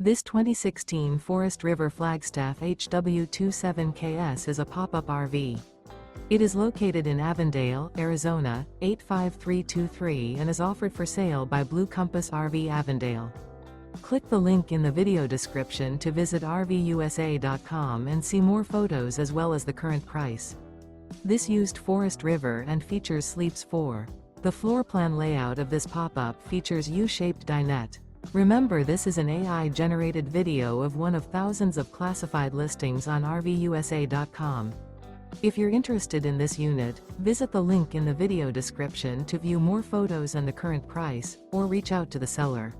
This 2016 Forest River Flagstaff HW27KS is a pop-up RV. It is located in Avondale, Arizona, 85323 and is offered for sale by Blue Compass RV Avondale. Click the link in the video description to visit RVUSA.com and see more photos as well as the current price. This used Forest River and features sleeps 4. The floor plan layout of this pop-up features U-Shaped Dinette. Remember, this is an AI-generated video of one of thousands of classified listings on RVUSA.com. If you're interested in this unit, visit the link in the video description to view more photos and the current price, or reach out to the seller.